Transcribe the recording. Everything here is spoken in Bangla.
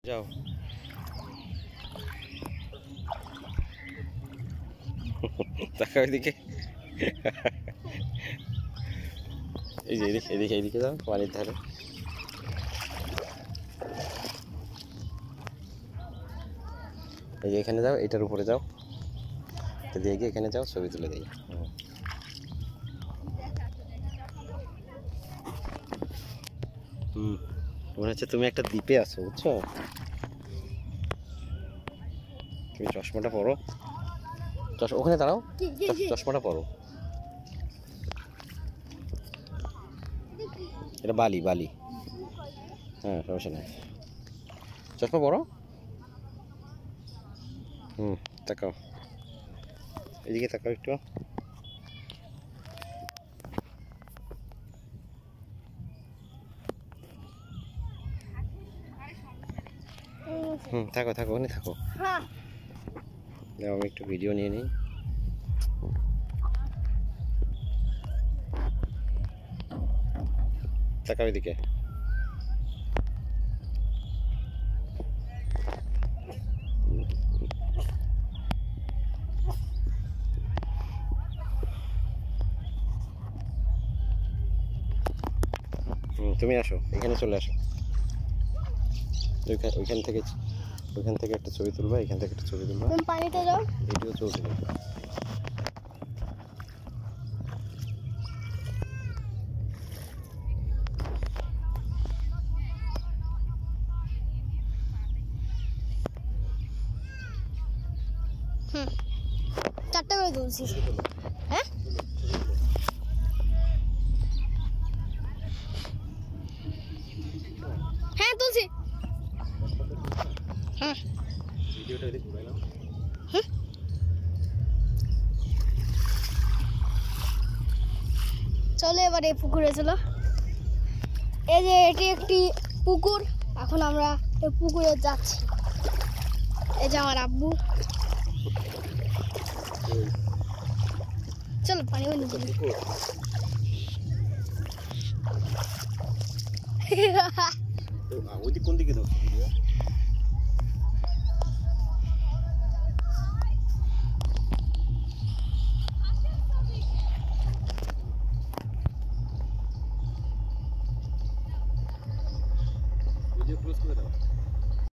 যাও তাকাও এদিকে এই যে এদিকে এদিকে এদিকে যাও পানির ধারে এই যে এখানে যাও এটার উপরে যাও দিয়ে গিয়ে এখানে যাও ছবি তুলে দিই মনে হচ্ছে তুমি একটা দ্বীপে আছো বুঝছো তুমি চশমাটা পরো ওখানে দাঁড়াও চশমাটা পরো এটা বালি বালি হ্যাঁ সমস্যা নাই চশমা পরো তাকাও এদিকে তাকাও একটু থাকো থাকো ওখানে থাকো আমি একটু ভিডিও নিয়ে নিই তাকাও এদিকে তুমি আসো এখানে চলে আসো ওইখান থেকে একটা ছবি তুলবা এখান থেকে একটা ছবি তুলবা পানিতে যাও ভিডিও চলছে চারটা করে তুলছি হ্যাঁ হ্যাঁ তুলছি হ্যাঁ ভিডিওটা এদিকে ঘুরাই নাও চলো এবার এই পুকুরে চলো এই যে এটি একটি পুকুর এখন আমরা এই পুকুরে যাচ্ছি এই যে আমার আব্বু চলো পানি পানি ওইদিকে কোন দিকে দাও